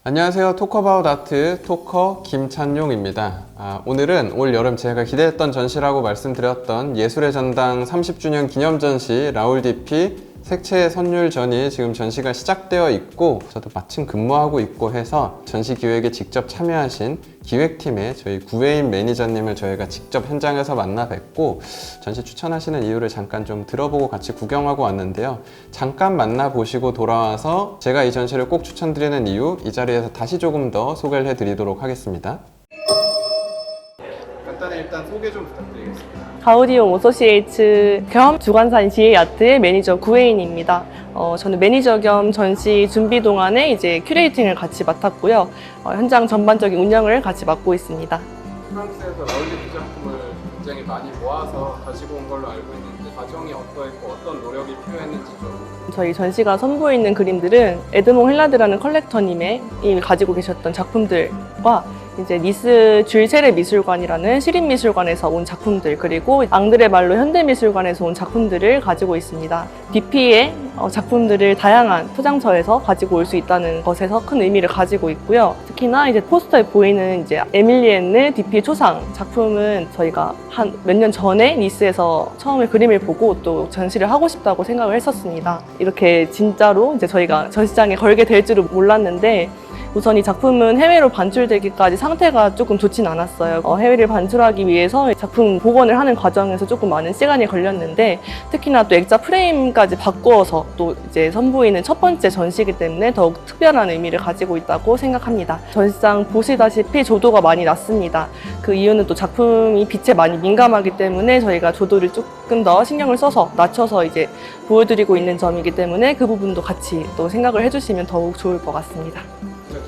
안녕하세요. 토커바웃 아트 토커 김찬용입니다. 오늘은 올 여름 제가 기대했던 전시라고 말씀드렸던 예술의 전당 30주년 기념전시 라울 DP 색채 선율전이 지금 전시가 시작되어 있고 저도 마침 근무하고 있고 해서 전시 기획에 직접 참여하신 기획팀의 저희 구혜인 매니저님을 저희가 직접 현장에서 만나 뵙고 전시 추천하시는 이유를 잠깐 좀 들어보고 같이 구경하고 왔는데요. 잠깐 만나보시고 돌아와서 제가 이 전시를 꼭 추천드리는 이유, 이 자리에서 다시 조금 더 소개를 해드리도록 하겠습니다. 간단히 일단 소개 좀 부탁드리겠습니다. 가우디움 오소시에이츠 겸 주관사인 지혜이 아트의 매니저 구혜인입니다. 저는 매니저 겸 전시 준비 동안에 이제 큐레이팅을 같이 맡았고요. 현장 전반적인 운영을 같이 맡고 있습니다. 프랑스에서 라울 DP 작품을 굉장히 많이 모아서 가지고 온 걸로 알고 있는데 과정이 어떠했고 어떤 노력이 필요했는지 좀. 저희 전시가 선보이는 그림들은 에드몽 헬라드라는 컬렉터님이 가지고 계셨던 작품들과 이제 니스 줄 세레 미술관이라는 시립미술관에서 온 작품들, 그리고 앙드레 말로 현대미술관에서 온 작품들을 가지고 있습니다. DP의 작품들을 다양한 포장처에서 가지고 올 수 있다는 것에서 큰 의미를 가지고 있고요. 특히나 이제 포스터에 보이는 이제 에밀리엔느 DP의 초상 작품은 저희가 한 몇 년 전에 니스에서 처음에 그림을 보고 또 전시를 하고 싶다고 생각을 했었습니다. 이렇게 진짜로 이제 저희가 전시장에 걸게 될 줄은 몰랐는데, 우선 이 작품은 해외로 반출되기까지 상태가 조금 좋진 않았어요. 해외를 반출하기 위해서 작품 복원을 하는 과정에서 조금 많은 시간이 걸렸는데, 특히나 또 액자 프레임까지 바꾸어서 또 이제 선보이는 첫 번째 전시이기 때문에 더욱 특별한 의미를 가지고 있다고 생각합니다. 전시장 보시다시피 조도가 많이 낮습니다. 그 이유는 또 작품이 빛에 많이 민감하기 때문에 저희가 조도를 조금 더 신경을 써서 낮춰서 이제 보여드리고 있는 점이기 때문에 그 부분도 같이 또 생각을 해주시면 더욱 좋을 것 같습니다.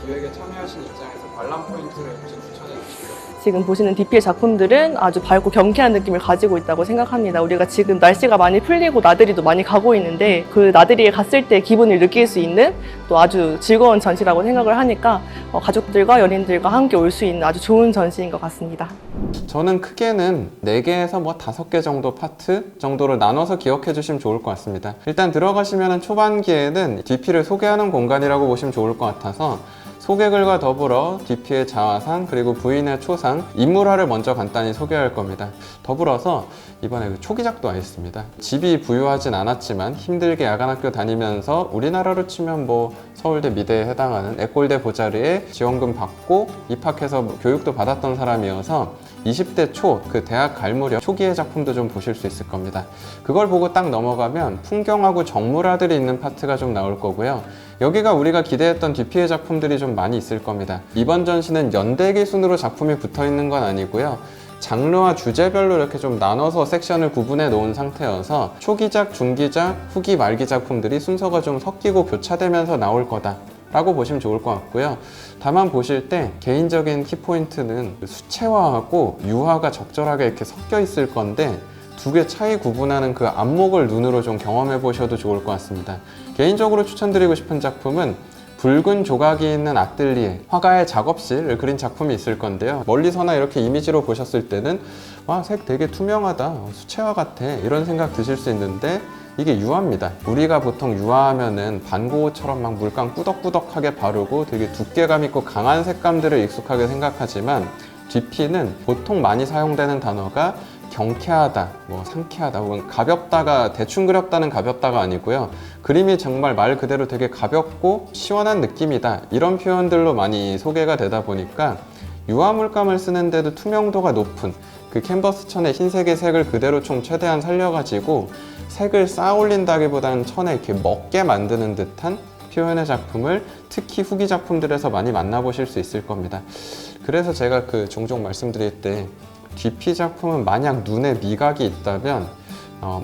기획에 참여하신 입장에서 관람 포인트를 혹시 추천해 주시죠? 지금 보시는 DP의 작품들은 아주 밝고 경쾌한 느낌을 가지고 있다고 생각합니다. 우리가 지금 날씨가 많이 풀리고 나들이도 많이 가고 있는데, 그 나들이에 갔을 때 기분을 느낄 수 있는 또 아주 즐거운 전시라고 생각을 하니까 가족들과 연인들과 함께 올 수 있는 아주 좋은 전시인 것 같습니다. 저는 크게는 4개에서 뭐 5개 정도 파트 정도를 나눠서 기억해 주시면 좋을 것 같습니다. 일단 들어가시면 초반기에는 DP를 소개하는 공간이라고 보시면 좋을 것 같아서 소개글과 더불어 DP의 자화상 그리고 부인의 초상, 인물화를 먼저 간단히 소개할 겁니다. 더불어서 이번에 초기작도 와 있습니다. 집이 부유하진 않았지만 힘들게 야간학교 다니면서 우리나라로 치면 뭐 서울대 미대에 해당하는 애꼴대 보자르에 지원금 받고 입학해서 교육도 받았던 사람이어서 20대 초 그 대학 갈 무렵 초기의 작품도 좀 보실 수 있을 겁니다. 그걸 보고 딱 넘어가면 풍경하고 정물화들이 있는 파트가 좀 나올 거고요. 여기가 우리가 기대했던 DP의 작품들이 좀 많이 있을 겁니다. 이번 전시는 연대기 순으로 작품이 붙어 있는 건 아니고요. 장르와 주제별로 이렇게 좀 나눠서 섹션을 구분해 놓은 상태여서 초기작, 중기작, 후기, 말기 작품들이 순서가 좀 섞이고 교차되면서 나올 거다 라고 보시면 좋을 것 같고요. 다만 보실 때 개인적인 키포인트는 수채화하고 유화가 적절하게 이렇게 섞여 있을 건데, 두 개 차이 구분하는 그 안목을 눈으로 좀 경험해 보셔도 좋을 것 같습니다. 개인적으로 추천드리고 싶은 작품은 붉은 조각이 있는 아뜰리에, 화가의 작업실을 그린 작품이 있을 건데요. 멀리서나 이렇게 이미지로 보셨을 때는 와, 색 되게 투명하다, 수채화 같아 이런 생각 드실 수 있는데, 이게 유화입니다. 우리가 보통 유화하면은 반고흐처럼 막 물감 꾸덕꾸덕하게 바르고 되게 두께감 있고 강한 색감들을 익숙하게 생각하지만, DP는 보통 많이 사용되는 단어가 경쾌하다, 뭐 상쾌하다, 혹은 가볍다가 대충 그렸다는 가볍다가 아니고요. 그림이 정말 말 그대로 되게 가볍고 시원한 느낌이다, 이런 표현들로 많이 소개가 되다 보니까 유화 물감을 쓰는데도 투명도가 높은 그 캔버스 천의 흰색의 색을 그대로 총 최대한 살려가지고 색을 쌓아 올린다기보다는 천에 이렇게 먹게 만드는 듯한 표현의 작품을 특히 후기 작품들에서 많이 만나보실 수 있을 겁니다. 그래서 제가 종종 말씀드릴 때 DP 작품은 만약 눈에 미각이 있다면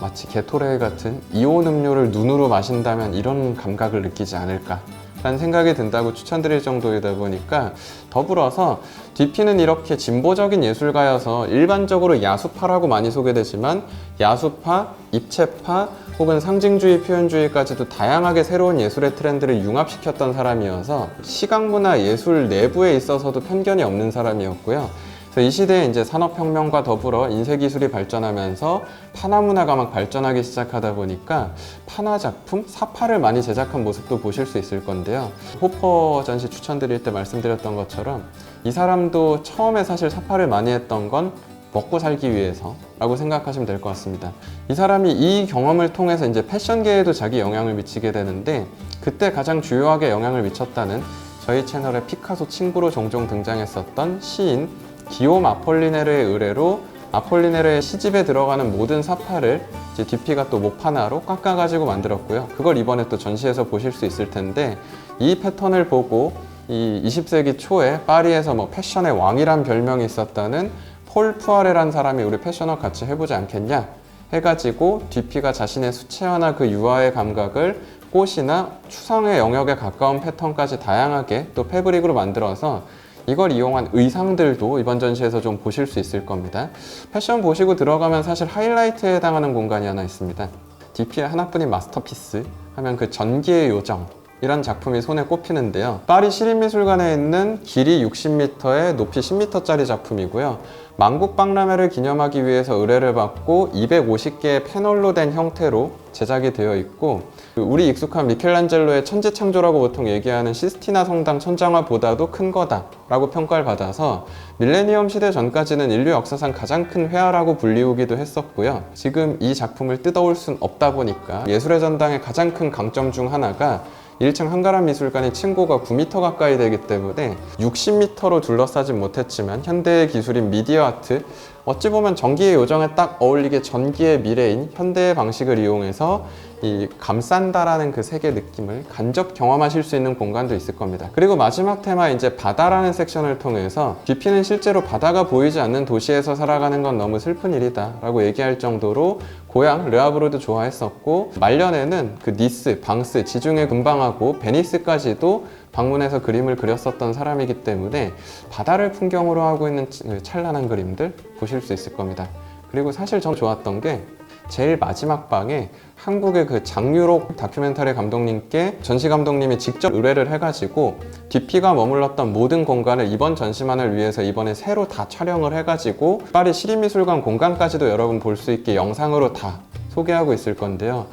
마치 게토레이 같은 이온 음료를 눈으로 마신다면 이런 감각을 느끼지 않을까 라는 생각이 든다고 추천드릴 정도이다 보니까, 더불어서 DP는 이렇게 진보적인 예술가여서 일반적으로 야수파라고 많이 소개되지만 야수파, 입체파 혹은 상징주의, 표현주의까지도 다양하게 새로운 예술의 트렌드를 융합시켰던 사람이어서 시각문화 예술 내부에 있어서도 편견이 없는 사람이었고요. 그래서 그래서 이 시대에 이제 산업혁명과 더불어 인쇄기술이 발전하면서 판화 문화가 막 발전하기 시작하다 보니까 판화 작품, 사파를 많이 제작한 모습도 보실 수 있을 건데요. 호퍼 전시 추천드릴 때 말씀드렸던 것처럼 이 사람도 처음에 사실 사파를 많이 했던 건 먹고 살기 위해서 라고 생각하시면 될 것 같습니다. 이 사람이 이 경험을 통해서 이제 패션계에도 자기 영향을 미치게 되는데, 그때 가장 주요하게 영향을 미쳤다는 저희 채널에 피카소 친구로 종종 등장했었던 시인 기욤 아폴리네르의 의뢰로 아폴리네르의 시집에 들어가는 모든 사파를 이제 뒤피가 또 목판화로 깎아가지고 만들었고요. 그걸 이번에 또 전시에서 보실 수 있을 텐데, 이 패턴을 보고 이 20세기 초에 파리에서 뭐 패션의 왕이란 별명이 있었다는 폴 푸아레란 사람이 우리 패션업 같이 해보지 않겠냐 해가지고 뒤피가 자신의 수채화나 그 유화의 감각을 꽃이나 추상의 영역에 가까운 패턴까지 다양하게 또 패브릭으로 만들어서 이걸 이용한 의상들도 이번 전시에서 좀 보실 수 있을 겁니다. 패션 보시고 들어가면 사실 하이라이트에 해당하는 공간이 하나 있습니다. DP의 하나뿐인 마스터피스 하면 그 전기의 요정 이런 작품이 손에 꼽히는데요. 파리 시립미술관에 있는 길이 60m에 높이 10m짜리 작품이고요. 만국 박람회를 기념하기 위해서 의뢰를 받고 250개의 패널로 된 형태로 제작이 되어 있고, 우리 익숙한 미켈란젤로의 천지창조라고 보통 얘기하는 시스티나 성당 천장화보다도 큰 거다라고 평가를 받아서 밀레니엄 시대 전까지는 인류 역사상 가장 큰 회화라고 불리우기도 했었고요. 지금 이 작품을 뜯어올 순 없다 보니까 예술의 전당의 가장 큰 강점 중 하나가 1층 한가람 미술관이 층고가 9m 가까이 되기 때문에 60m로 둘러싸진 못했지만 현대의 기술인 미디어 아트, 어찌 보면 전기의 요정에 딱 어울리게 전기의 미래인 현대의 방식을 이용해서 이 감싼다라는 그 세계 느낌을 간접 경험하실 수 있는 공간도 있을 겁니다. 그리고 마지막 테마 이제 바다라는 섹션을 통해서 뒤피는 실제로 바다가 보이지 않는 도시에서 살아가는 건 너무 슬픈 일이다 라고 얘기할 정도로 고향 르아브르도 좋아했었고, 말년에는 그 니스, 방스, 지중해 근방하고 베니스까지도 방문해서 그림을 그렸었던 사람이기 때문에 바다를 풍경으로 하고 있는 찬란한 그림들 보실 수 있을 겁니다. 그리고 사실 전 좋았던 게 제일 마지막 방에 한국의 그 장유록 다큐멘터리 감독님께 전시 감독님이 직접 의뢰를 해가지고 뒤피가 머물렀던 모든 공간을 이번 전시만을 위해서 이번에 새로 다 촬영을 해가지고 파리 시립미술관 공간까지도 여러분 볼 수 있게 영상으로 다 소개하고 있을 건데요.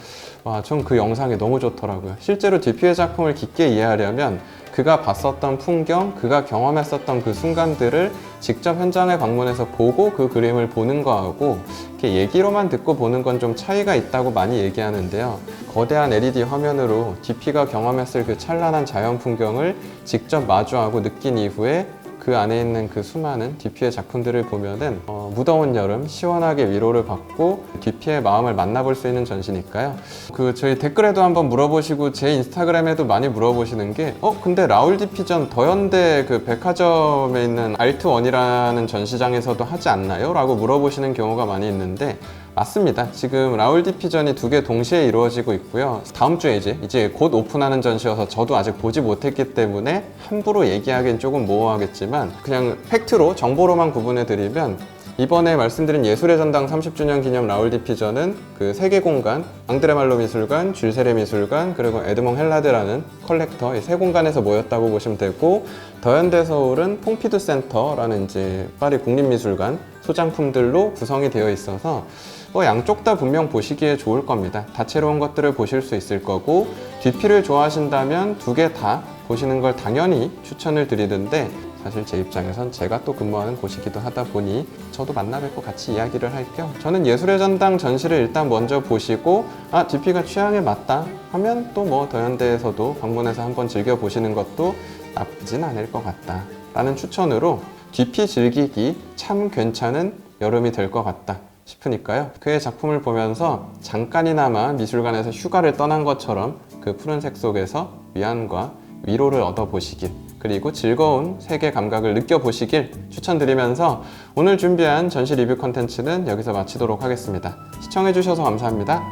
와, 전 그 영상이 너무 좋더라고요. 실제로 뒤피의 작품을 깊게 이해하려면 그가 봤었던 풍경, 그가 경험했었던 그 순간들을 직접 현장에 방문해서 보고 그 그림을 보는 거하고 이렇게 얘기로만 듣고 보는 건 좀 차이가 있다고 많이 얘기하는데요. 거대한 LED 화면으로 뒤피가 경험했을 그 찬란한 자연 풍경을 직접 마주하고 느낀 이후에 그 안에 있는 그 수많은 뒤피의 작품들을 보면은 무더운 여름 시원하게 위로를 받고 뒤피의 마음을 만나볼 수 있는 전시니까요. 그 저희 댓글에도 한번 물어보시고 제 인스타그램에도 많이 물어보시는 게 근데 라울 디피전 더현대 그 백화점에 있는 알트원이라는 전시장에서도 하지 않나요? 라고 물어보시는 경우가 많이 있는데, 맞습니다. 지금 라울 디피전이 2개 동시에 이루어지고 있고요. 다음 주에 이제 곧 오픈하는 전시여서 저도 아직 보지 못했기 때문에 함부로 얘기하기엔 조금 모호하겠지만 그냥 팩트로 정보로만 구분해 드리면, 이번에 말씀드린 예술의 전당 30주년 기념 라울 디피전은 그 세계 공간, 앙드레 말로 미술관, 줄 세레 미술관, 그리고 에드몽 헬라드라는 컬렉터 이 세 공간에서 모였다고 보시면 되고, 더현대 서울은 퐁피두 센터라는 이제 파리 국립미술관 소장품들로 구성이 되어 있어서 양쪽 다 분명 보시기에 좋을 겁니다. 다채로운 것들을 보실 수 있을 거고, 뒤피를 좋아하신다면 2개 다 보시는 걸 당연히 추천을 드리는데, 사실 제 입장에선 제가 또 근무하는 곳이기도 하다 보니 저도 만나 뵙고 같이 이야기를 할 겸 저는 예술의 전당 전시를 일단 먼저 보시고 뒤피가 취향에 맞다 하면 또 뭐 더현대에서도 방문해서 한번 즐겨보시는 것도 나쁘진 않을 것 같다 라는 추천으로 뒤피 즐기기 참 괜찮은 여름이 될 것 같다 싶으니까요. 그의 작품을 보면서 잠깐이나마 미술관에서 휴가를 떠난 것처럼 그 푸른색 속에서 위안과 위로를 얻어보시길, 그리고 즐거운 세계 감각을 느껴보시길 추천드리면서 오늘 준비한 전시 리뷰 컨텐츠는 여기서 마치도록 하겠습니다. 시청해주셔서 감사합니다.